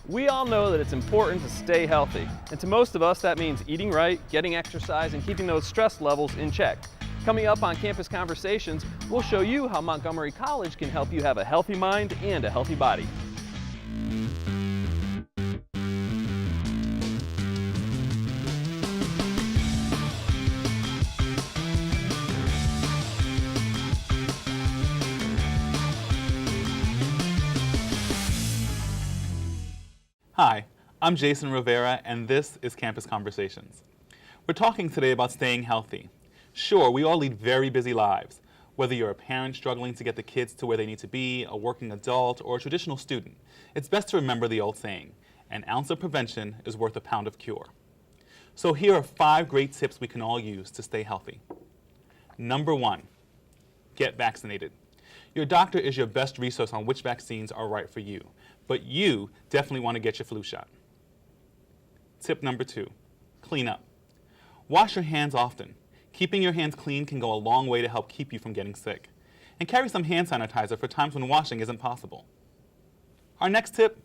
We all know that it's important to stay healthy, and to most of us that means eating right, getting exercise, and keeping those stress levels in check. Coming up on Campus Conversations, we'll show you how Montgomery College can help you have a healthy mind and a healthy body. Hi, I'm Jason Rivera, and this is Campus Conversations. We're talking today about staying healthy. Sure, we all lead very busy lives. Whether you're a parent struggling to get the kids to where they need to be, a working adult, or a traditional student, it's best to remember the old saying, an ounce of prevention is worth a pound of cure. So here are 5 great tips we can all use to stay healthy. Number 1, get vaccinated. Your doctor is your best resource on which vaccines are right for you, but you definitely want to get your flu shot. Tip number 2, clean up. Wash your hands often. Keeping your hands clean can go a long way to help keep you from getting sick. And carry some hand sanitizer for times when washing isn't possible. Our next tip,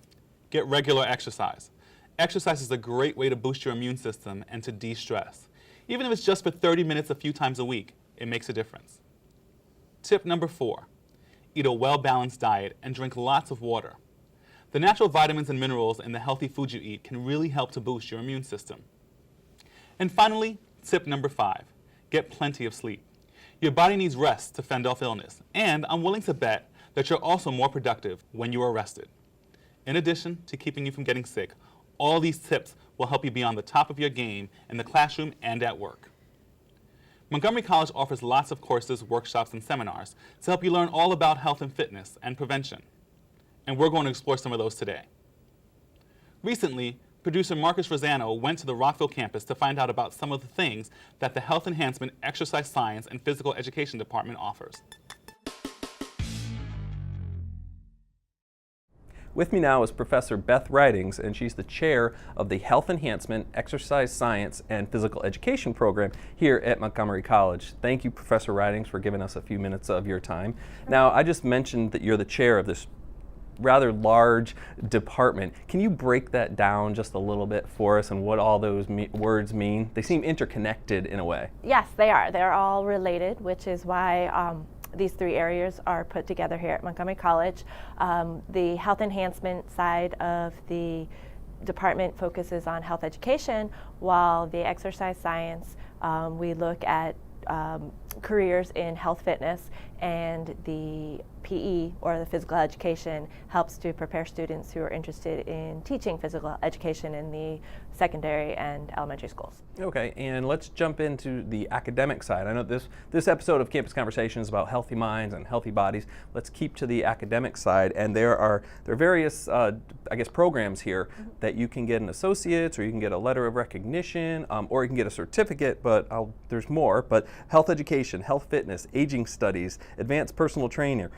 get regular exercise. Exercise is a great way to boost your immune system and to de-stress. Even if it's just for 30 minutes a few times a week, it makes a difference. Tip number 4, eat a well-balanced diet and drink lots of water. The natural vitamins and minerals in the healthy food you eat can really help to boost your immune system. And finally, tip number 5, get plenty of sleep. Your body needs rest to fend off illness, and I'm willing to bet that you're also more productive when you are rested. In addition to keeping you from getting sick, all these tips will help you be on the top of your game in the classroom and at work. Montgomery College offers lots of courses, workshops, and seminars to help you learn all about health and fitness and prevention. And we're going to explore some of those today. Recently, producer Marcus Rosano went to the Rockville campus to find out about some of the things that the Health Enhancement, Exercise Science, and Physical Education Department offers. With me now is Professor Beth Ridings, and she's the chair of the Health Enhancement, Exercise Science, and Physical Education program here at Montgomery College. Thank you, Professor Ridings, for giving us a few minutes of your time. Now, I just mentioned that you're the chair of this rather large department. Can you break that down just a little bit for us and what all those words mean? They seem interconnected in a way. Yes, they are. They're all related, which is why these 3 areas are put together here at Montgomery College. The health enhancement side of the department focuses on health education, while the exercise science, we look at careers in health fitness, and the PE, or the physical education, helps to prepare students who are interested in teaching physical education in the secondary and elementary schools. Okay, and let's jump into the academic side. I know this episode of Campus Conversations is about healthy minds and healthy bodies. Let's keep to the academic side, and there are various, programs here that you can get an associate's, or you can get a letter of recognition, or you can get a certificate, but there's more. But health education, health fitness, aging studies, advanced personal trainer,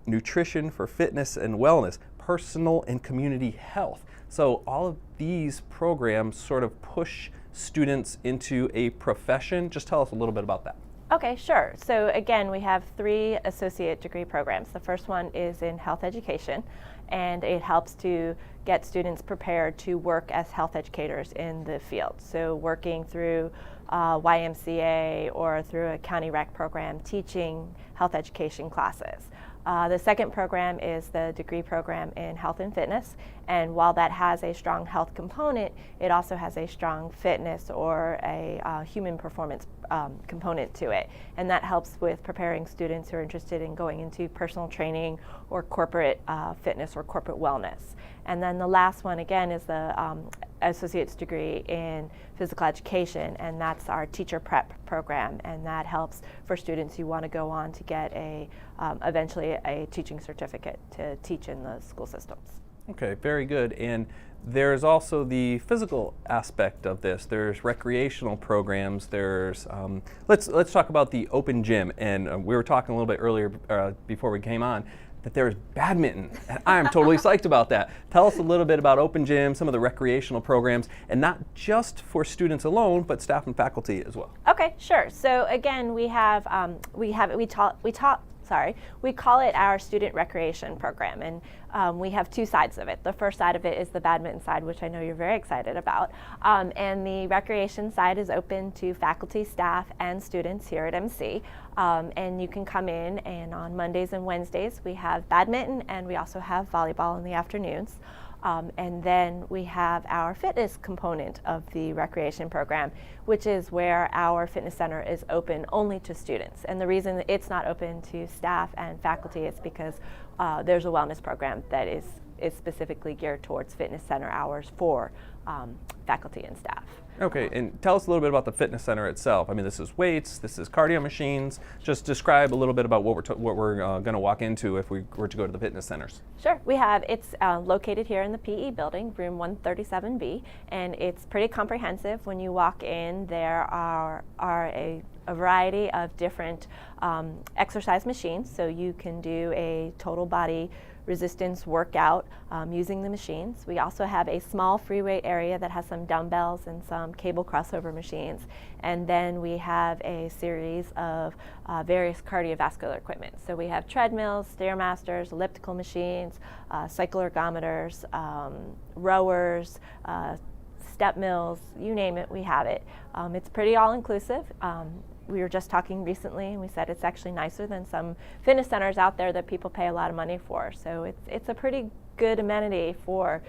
nutrition for fitness and wellness, personal and community health. So all of these programs sort of push students into a profession. Just tell us a little bit about that. Okay, sure. So again, we have 3 associate degree programs. The first one is in health education, and it helps to get students prepared to work as health educators in the field. So working through YMCA or through a county rec program teaching health education classes. The second program is the degree program in health and fitness, and while that has a strong health component, it also has a strong fitness or a human performance component to it, and that helps with preparing students who are interested in going into personal training or corporate fitness or corporate wellness. And then the last one, again, is the associate's degree in physical education, and that's our teacher prep program, and that helps for students who want to go on to get eventually a teaching certificate to teach in the school systems. Okay, very good. And there's also the physical aspect of this. There's recreational programs. There's let's talk about the open gym. And we were talking a little bit earlier before we came on that there's badminton. And I am totally psyched about that. Tell us a little bit about open gym, some of the recreational programs, and not just for students alone, but staff and faculty as well. Okay, sure. So again, we taught We call it our student recreation program, and we have two sides of it. The first side of it is the badminton side, which I know you're very excited about, and the recreation side is open to faculty, staff, and students here at MC. And you can come in, and on Mondays and Wednesdays we have badminton, and we also have volleyball in the afternoons. And then we have our fitness component of the recreation program, which is where our fitness center is open only to students. And the reason it's not open to staff and faculty is because there's a wellness program that is specifically geared towards fitness center hours for faculty and staff. Okay, and tell us a little bit about the fitness center itself. I mean, this is weights, this is cardio machines. Just describe a little bit about what we're going to walk into if we were to go to the fitness centers. Sure, it's located here in the PE building, room 137B, and it's pretty comprehensive. When you walk in, there are a variety of different exercise machines, so you can do a total body resistance workout using the machines. We also have a small free weight area that has some dumbbells and some cable crossover machines. And then we have a series of various cardiovascular equipment. So we have treadmills, Stairmasters, elliptical machines, cycle ergometers, rowers, step mills, you name it, we have it. It's pretty all-inclusive. We were just talking recently, and we said it's actually nicer than some fitness centers out there that people pay a lot of money for. So it's a pretty good amenity for,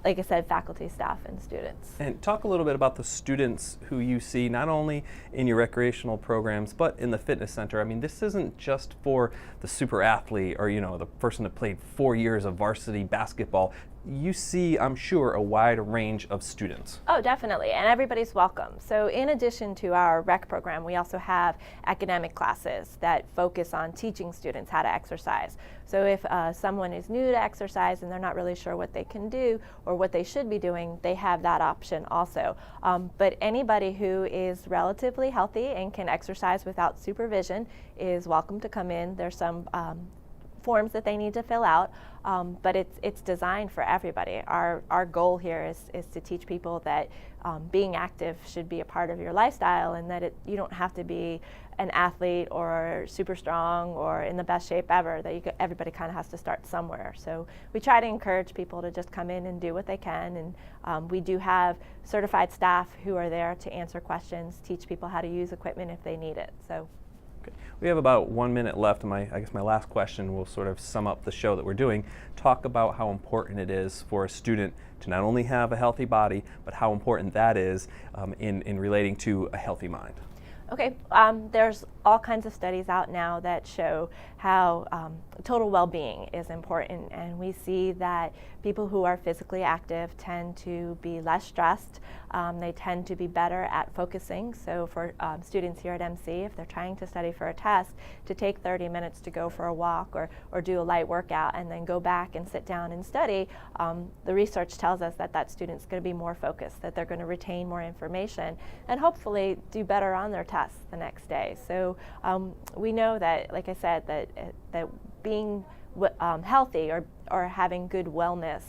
like I said, faculty, staff, and students. And talk a little bit about the students who you see not only in your recreational programs, but in the fitness center. I mean, this isn't just for the super athlete or, the person that played 4 years of varsity basketball. You see, I'm sure, a wide range of students. Oh, definitely, and everybody's welcome. So in addition to our rec program, we also have academic classes that focus on teaching students how to exercise. So if someone is new to exercise and they're not really sure what they can do or what they should be doing, they have that option also. But anybody who is relatively healthy and can exercise without supervision is welcome to come in. There's some forms that they need to fill out, but it's designed for everybody. Our goal here is to teach people that being active should be a part of your lifestyle, and that you don't have to be an athlete or super strong or in the best shape ever. Everybody kind of has to start somewhere. So we try to encourage people to just come in and do what they can, and we do have certified staff who are there to answer questions, teach people how to use equipment if they need it. So. We have about 1 minute left, and I guess my last question will sort of sum up the show that we're doing. Talk about how important it is for a student to not only have a healthy body, but how important that is in relating to a healthy mind. Okay, there's all kinds of studies out now that show how total well-being is important, and we see that people who are physically active tend to be less stressed. They tend to be better at focusing. So for students here at MC, if they're trying to study for a test, to take 30 minutes to go for a walk or do a light workout and then go back and sit down and study, the research tells us that student's going to be more focused, that they're going to retain more information, and hopefully do better on their tests the next day. So we know that, like I said, that being healthy or having good wellness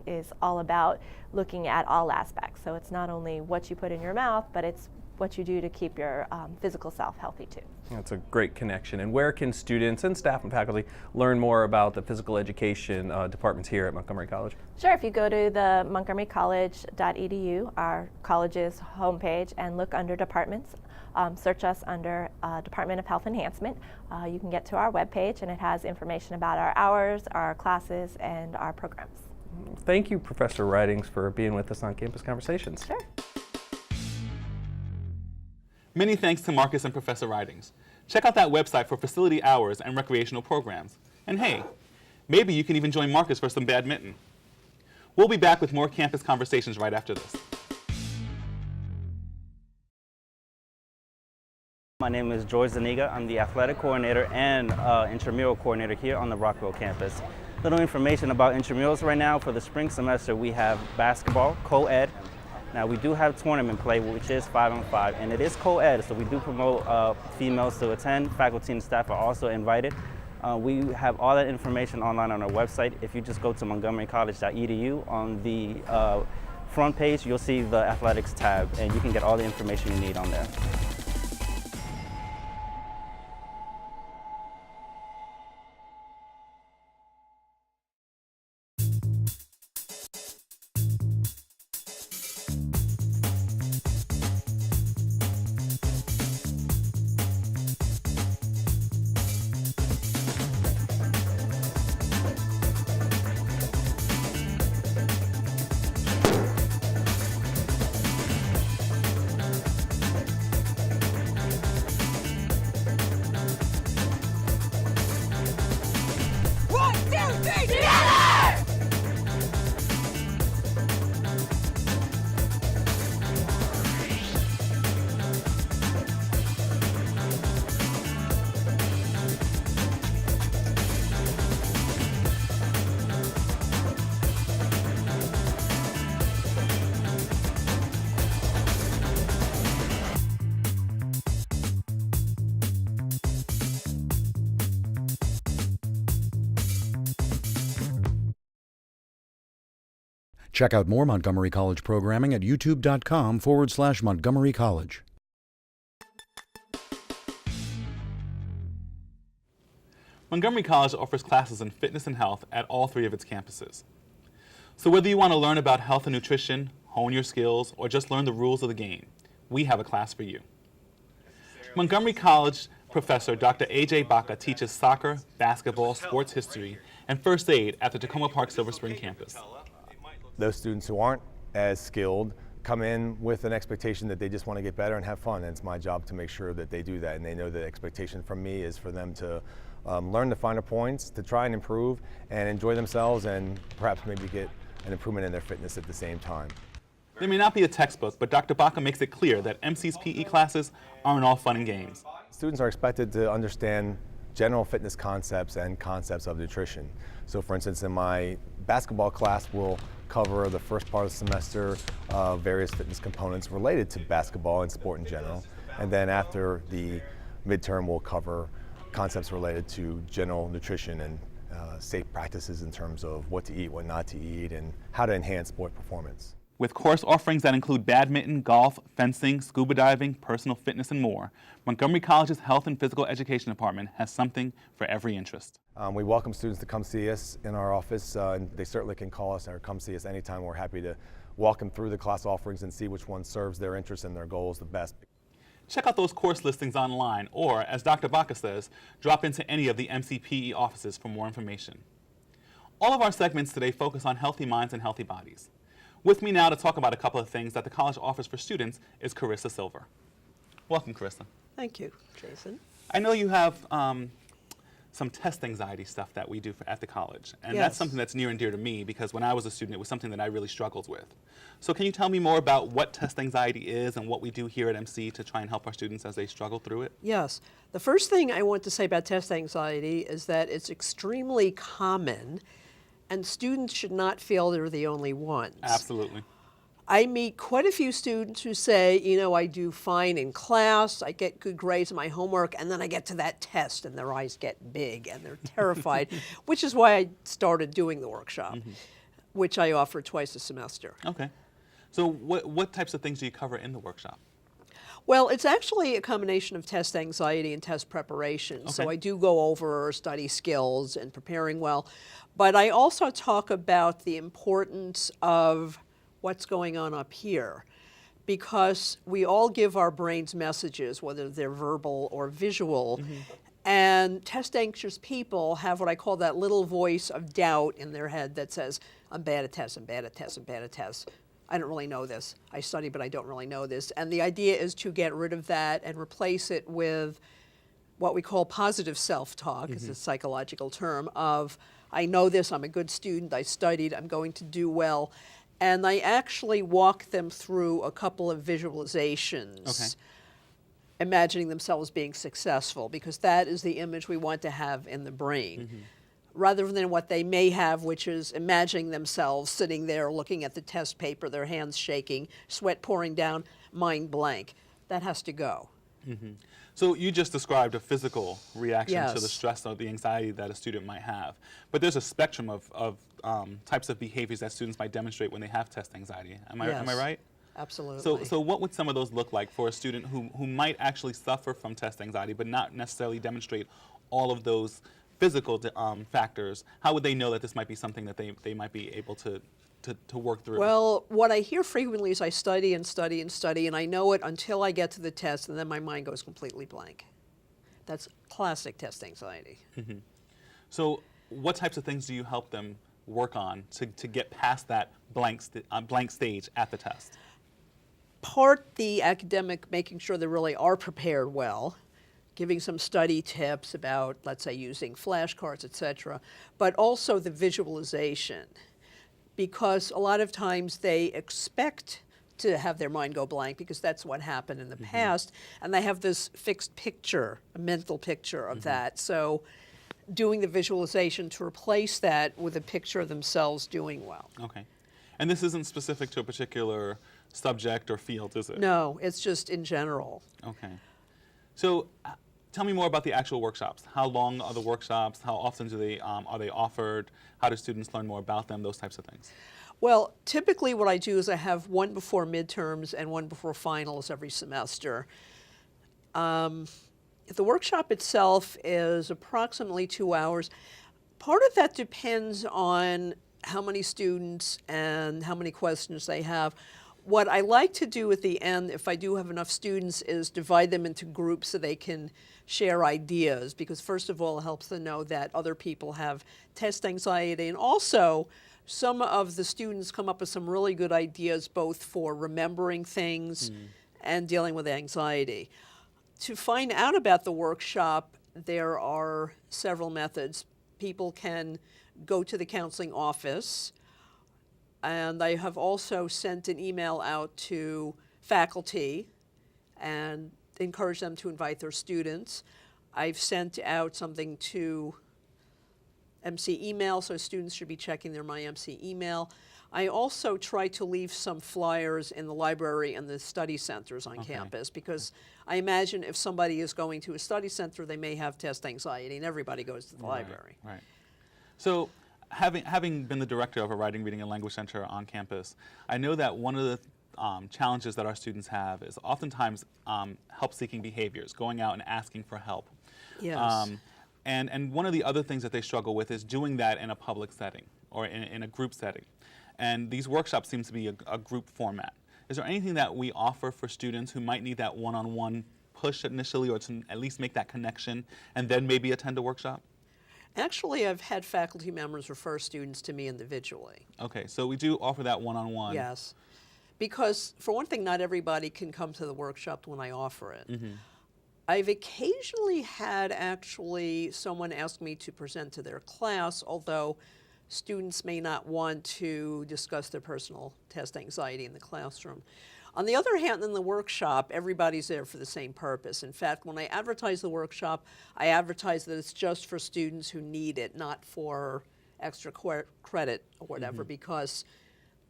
is all about looking at all aspects. So it's not only what you put in your mouth, but it's what you do to keep your physical self healthy too. That's a great connection. And where can students and staff and faculty learn more about the physical education departments here at Montgomery College? Sure, if you go to the montgomerycollege.edu, our college's homepage, and look under departments, search us under Department of Health Enhancement. You can get to our webpage, and it has information about our hours, our classes, and our programs. Thank you, Professor Ridings, for being with us on Campus Conversations. Sure. Many thanks to Marcus and Professor Ridings. Check out that website for facility hours and recreational programs. And hey, maybe you can even join Marcus for some badminton. We'll be back with more Campus Conversations right after this. My name is George Zaniga. I'm the athletic coordinator and intramural coordinator here on the Rockville campus. Little information about intramurals right now. For the spring semester, we have basketball, co-ed. Now we do have tournament play, which is 5-on-5, and it is co-ed, so we do promote females to attend. Faculty and staff are also invited. We have all that information online on our website. If you just go to montgomerycollege.edu, on the front page, you'll see the athletics tab, and you can get all the information you need on there. Check out more Montgomery College programming at youtube.com/Montgomery College. Montgomery College offers classes in fitness and health at all 3 of its campuses. So whether you want to learn about health and nutrition, hone your skills, or just learn the rules of the game, we have a class for you. Montgomery College professor Dr. A.J. Baca teaches soccer, basketball, sports history, and first aid at the Tacoma Park Silver Spring campus. Those students who aren't as skilled come in with an expectation that they just want to get better and have fun, and it's my job to make sure that they do that, and they know the expectation from me is for them to learn the finer points, to try and improve and enjoy themselves, and perhaps maybe get an improvement in their fitness at the same time. There may not be a textbook, but Dr. Baca makes it clear that MC's PE classes aren't all fun and games. Students are expected to understand general fitness concepts and concepts of nutrition. So for instance, in my basketball class, we'll cover the first part of the semester various fitness components related to basketball and sport in general. And then after the midterm, we'll cover concepts related to general nutrition and safe practices in terms of what to eat, what not to eat, and how to enhance sport performance. With course offerings that include badminton, golf, fencing, scuba diving, personal fitness, and more, Montgomery College's Health and Physical Education Department has something for every interest. We welcome students to come see us in our office, and they certainly can call us or come see us anytime. We're happy to walk them through the class offerings and see which one serves their interests and their goals the best. Check out those course listings online, or, as Dr. Baca says, drop into any of the MCPE offices for more information. All of our segments today focus on healthy minds and healthy bodies. With me now to talk about a couple of things that the college offers for students is Carissa Silver. Welcome, Carissa. Thank you, Jason. I know you have some test anxiety stuff that we do at the college, and that's Yes. something that's near and dear to me because when I was a student, it was something that I really struggled with. So can you tell me more about what test anxiety is and what we do here at MC to try and help our students as they struggle through it? Yes. The first thing I want to say about test anxiety is that it's extremely common, and students should not feel they're the only ones. Absolutely. I meet quite a few students who say, you know, I do fine in class, I get good grades in my homework, and then I get to that test and their eyes get big and they're terrified, which is why I started doing the workshop, which I offer twice a semester. Okay. So what types of things do you cover in the workshop? Well, it's actually a combination of test anxiety and test preparation. So Okay. I do go over study skills and preparing well, but I also talk about the importance of what's going on up here, because we all give our brains messages, whether they're verbal or visual, and test anxious people have what I call that little voice of doubt in their head that says, I'm bad at tests, I'm bad at tests, I'm bad at tests. I don't really know this. I study, but I don't really know this. And the idea is to get rid of that and replace it with what we call positive self-talk, is a psychological term of, I know this, I'm a good student, I studied, I'm going to do well. And I actually walk them through a couple of visualizations, imagining themselves being successful, because that is the image we want to have in the brain. Rather than what they may have, which is imagining themselves sitting there looking at the test paper, their hands shaking, sweat pouring down, mind blank. That has to go. So you just described a physical reaction to the Yes. stress or the anxiety that a student might have. But there's a spectrum of types of behaviors that students might demonstrate when they have test anxiety. Am I Yes. right? Absolutely. So what would some of those look like for a student who might actually suffer from test anxiety but not necessarily demonstrate all of those physical factors? How would they know that this might be something that they might be able to work through? Well, what I hear frequently is I study and study and study, and I know it until I get to the test, and then my mind goes completely blank. That's classic test anxiety. So what types of things do you help them work on to get past that blank stage at the test? Part the academic, making sure they really are prepared well, giving some study tips about, let's say, using flashcards, etc., but also the visualization, because a lot of times they expect to have their mind go blank because that's what happened in the past, and they have this fixed picture, a mental picture of that. So doing the visualization to replace that with a picture of themselves doing well. Okay. And this isn't specific to a particular subject or field, is it? No, it's just in general. Okay. So tell me more about the actual workshops. How long are the workshops? How often are they offered? How do students learn more about them? Those types of things. Well, typically what I do is I have one before midterms and one before finals every semester. The workshop itself is approximately 2 hours. Part of that depends on how many students and how many questions they have. What I like to do at the end, if I do have enough students, is divide them into groups so they can share ideas, because first of all, it helps them know that other people have test anxiety, and also some of the students come up with some really good ideas both for remembering things and dealing with anxiety. To find out about the workshop, there are several methods. People can go to the counseling office, and I have also sent an email out to faculty and encourage them to invite their students. I've sent out something to MC email, so students should be checking their My MC email. I also try to leave some flyers in the library and the study centers on campus, because I imagine if somebody is going to a study center, they may have test anxiety, and everybody goes to the library. Right. So having been the director of a writing, reading, and language center on campus, I know that one of the challenges that our students have is oftentimes help-seeking behaviors, going out and asking for help. Yes. And one of the other things that they struggle with is doing that in a public setting or in a group setting. And these workshops seem to be a group format. Is there anything that we offer for students who might need that one-on-one push initially, or to at least make that connection and then maybe attend a workshop? Actually, I've had faculty members refer students to me individually. Okay, so we do offer that one-on-one. Yes. Because, for one thing, not everybody can come to the workshop when I offer it. I've occasionally had actually someone ask me to present to their class, although students may not want to discuss their personal test anxiety in the classroom. On the other hand, in the workshop, everybody's there for the same purpose. In fact, when I advertise the workshop, I advertise that it's just for students who need it, not for extra credit or whatever, because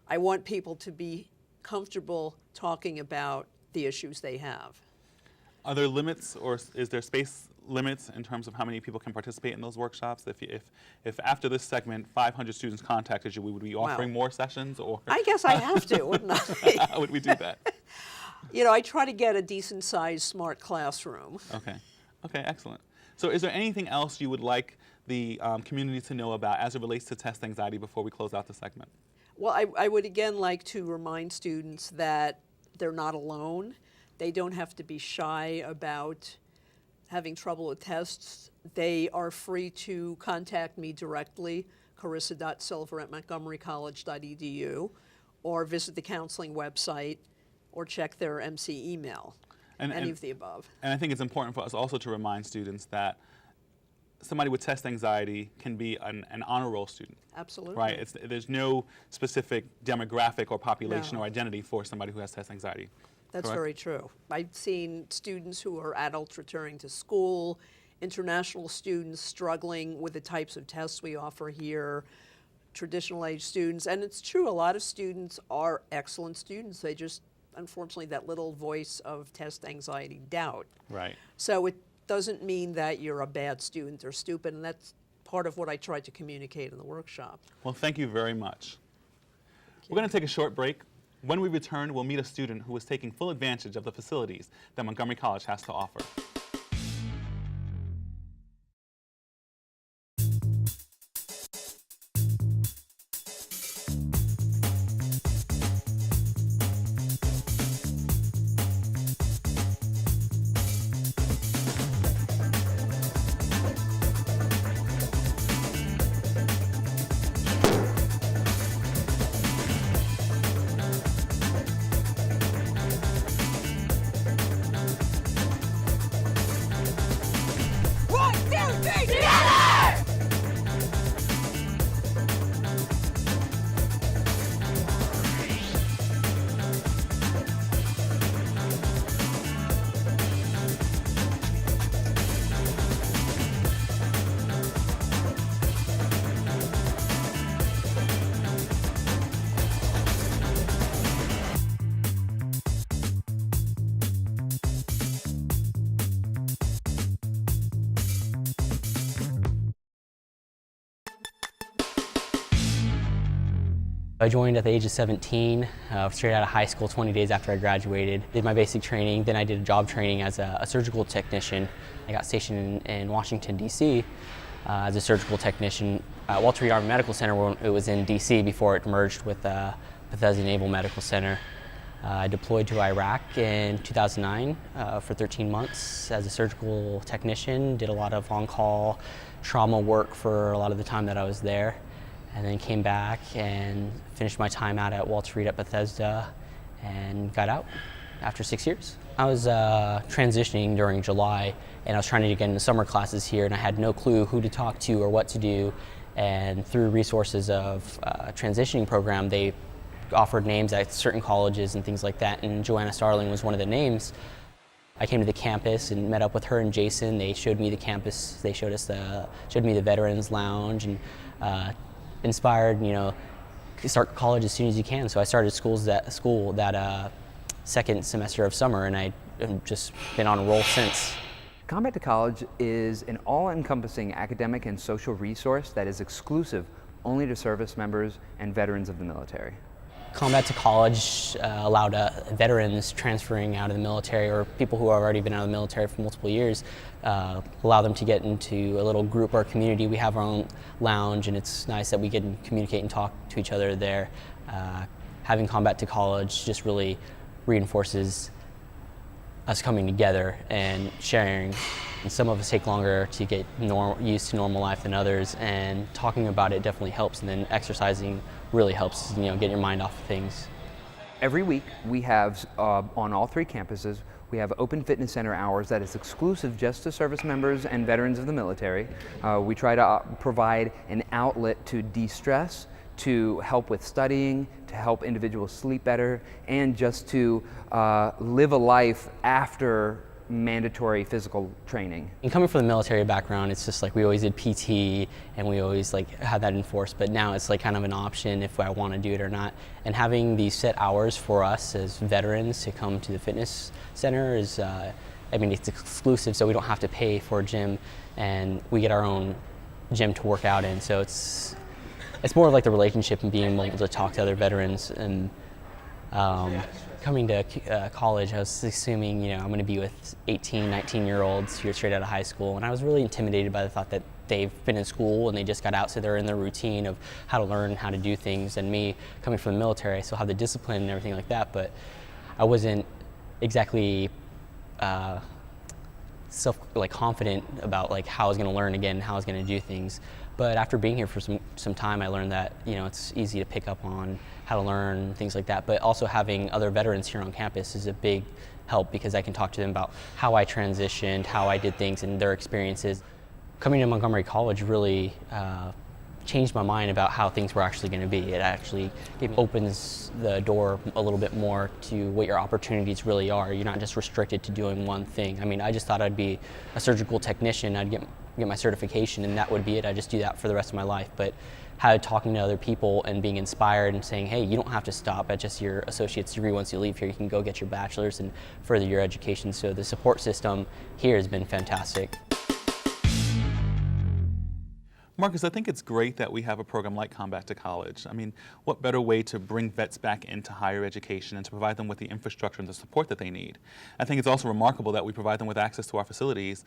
I want people to be comfortable talking about the issues they have. Are there limits, or is there space limits in terms of how many people can participate in those workshops? If after this segment 500 students contacted you, we would be offering more sessions, or? I guess I have to, wouldn't I? How would we do that? You know, I try to get a decent-sized, smart classroom. Okay, excellent. So is there anything else you would like the community to know about as it relates to test anxiety before we close out the segment? Well, I would again like to remind students that they're not alone. They don't have to be shy about having trouble with tests. They are free to contact me directly, carissa.silver@montgomerycollege.edu, or visit the counseling website, or check their MC email, any of the above. And I think it's important for us also to remind students that somebody with test anxiety can be an honor roll student. Absolutely. Right? There's no specific demographic or population or identity for somebody who has test anxiety. That's Correct? very true. I've seen students who are adults returning to school, international students struggling with the types of tests we offer here, traditional age students, and it's true, a lot of students are excellent students. They just, unfortunately, that little voice of test anxiety doubt. Right. So it doesn't mean that you're a bad student or stupid, and that's part of what I try to communicate in the workshop. Well, thank you very much. We're going to take a short break. When we return, we'll meet a student who is taking full advantage of the facilities that Montgomery College has to offer. I joined at the age of 17, straight out of high school, 20 days after I graduated. Did my basic training, then I did a job training as a surgical technician. I got stationed in Washington, D.C. As a surgical technician at Walter Reed Army Medical Center, where it was in D.C. before it merged with Bethesda Naval Medical Center. I deployed to Iraq in 2009 for 13 months as a surgical technician, did a lot of on-call trauma work for a lot of the time that I was there. And then came back and finished my time out at Walter Reed at Bethesda and got out after 6 years. I was transitioning during July, and I was trying to get into summer classes here, and I had no clue who to talk to or what to do. And through resources of a transitioning program, they offered names at certain colleges and things like that, and Joanna Starling was one of the names. I came to the campus and met up with her and Jason. They showed me the campus. They showed me the Veterans Lounge, and inspired, start college as soon as you can. So I started school that second semester of summer, and I've just been on a roll since. Combat to College is an all-encompassing academic and social resource that is exclusive only to service members and veterans of the military. Combat to College allowed veterans transferring out of the military, or people who have already been out of the military for multiple years, allow them to get into a little group or community. We have our own lounge, and it's nice that we can communicate and talk to each other there. Having Combat to College just really reinforces us coming together and sharing. And some of us take longer to get used to normal life than others, and talking about it definitely helps, and then exercising really helps, get your mind off of things. Every week we have, on all three campuses, we have open fitness center hours that is exclusive just to service members and veterans of the military. We try to provide an outlet to de-stress, to help with studying, to help individuals sleep better, and just to live a life after mandatory physical training. And coming from the military background, it's just like we always did PT, and we always had that enforced, but now it's kind of an option if I want to do it or not. And having these set hours for us as veterans to come to the fitness center is, it's exclusive, so we don't have to pay for a gym, and we get our own gym to work out in. So it's more of like the relationship and being able to talk to other veterans. And coming to college, I was assuming, I'm going to be with 18, 19-year-olds who are straight out of high school, and I was really intimidated by the thought that they've been in school and they just got out, so they're in their routine of how to learn, how to do things. And me, coming from the military, I still have the discipline and everything like that, but I wasn't exactly confident about how I was going to learn again, how I was going to do things. But after being here for some time, I learned that it's easy to pick up on how to learn, things like that. But also having other veterans here on campus is a big help, because I can talk to them about how I transitioned, how I did things, and their experiences. Coming to Montgomery College really changed my mind about how things were actually going to be. It actually opens the door a little bit more to what your opportunities really are. You're not just restricted to doing one thing. I just thought I'd be a surgical technician. I'd get my certification, and that would be it. I'd just do that for the rest of my life. But talking to other people and being inspired and saying, hey, you don't have to stop at just your associate's degree once you leave here. You can go get your bachelor's and further your education. So the support system here has been fantastic. Marcus, I think it's great that we have a program like Combat to College. What better way to bring vets back into higher education and to provide them with the infrastructure and the support that they need? I think it's also remarkable that we provide them with access to our facilities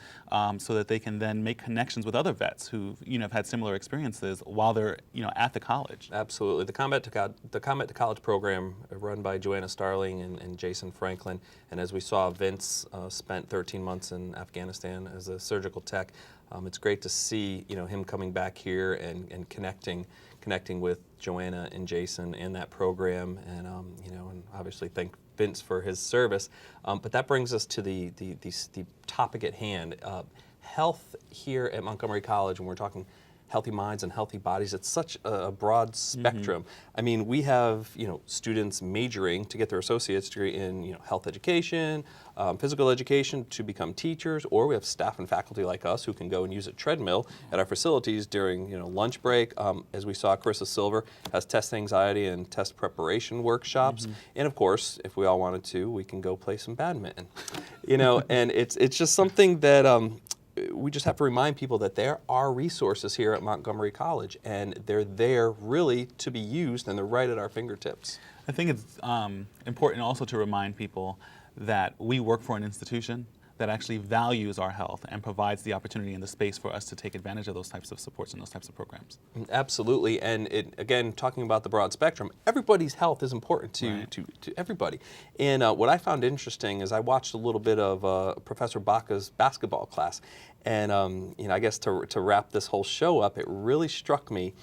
so that they can then make connections with other vets who have had similar experiences while they're at the college. Absolutely. The Combat to College program run by Joanna Starling and Jason Franklin, and as we saw, Vince spent 13 months in Afghanistan as a surgical tech. It's great to see him coming back here and connecting with Joanna and Jason in that program, and and obviously thank Vince for his service. But that brings us to the topic at hand, health here at Montgomery College. When we're talking healthy minds and healthy bodies, it's such a broad spectrum. We have students majoring to get their associate's degree in health education, physical education to become teachers, or we have staff and faculty like us who can go and use a treadmill at our facilities during lunch break. As we saw, Carissa Silver has test anxiety and test preparation workshops, and of course, if we all wanted to, we can go play some badminton. And it's just something that we just have to remind people that there are resources here at Montgomery College, and they're there really to be used, and they're right at our fingertips. I think it's important also to remind people that we work for an institution that actually values our health and provides the opportunity and the space for us to take advantage of those types of supports and those types of programs. Absolutely, and again, talking about the broad spectrum, everybody's health is important to everybody. And what I found interesting is I watched a little bit of Professor Baca's basketball class, and I guess to wrap this whole show up, it really struck me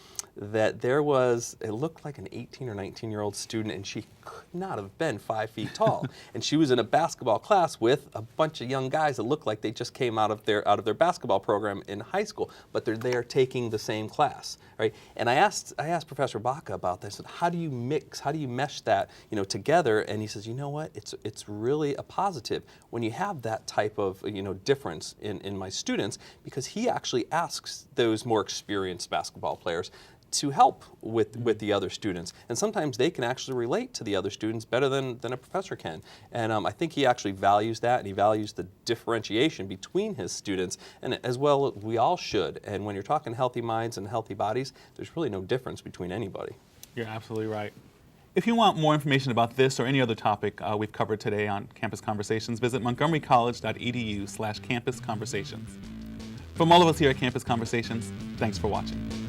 that it looked like an 18 or 19-year-old student, and she could not have been 5 feet tall. And she was in a basketball class with a bunch of young guys that looked like they just came out of their basketball program in high school, but they're there taking the same class, right? And I asked Professor Baca about this. How do you mesh that, together? And he says, you know what? It's really a positive when you have that type of, difference in my students, because he actually asks those more experienced basketball players to help with the other students. And sometimes they can actually relate to the other students better than a professor can. And I think he actually values that, and he values the differentiation between his students, and as well we all should. And when you're talking healthy minds and healthy bodies, there's really no difference between anybody. You're absolutely right. If you want more information about this or any other topic we've covered today on Campus Conversations, visit montgomerycollege.edu/campusconversations. From all of us here at Campus Conversations, thanks for watching.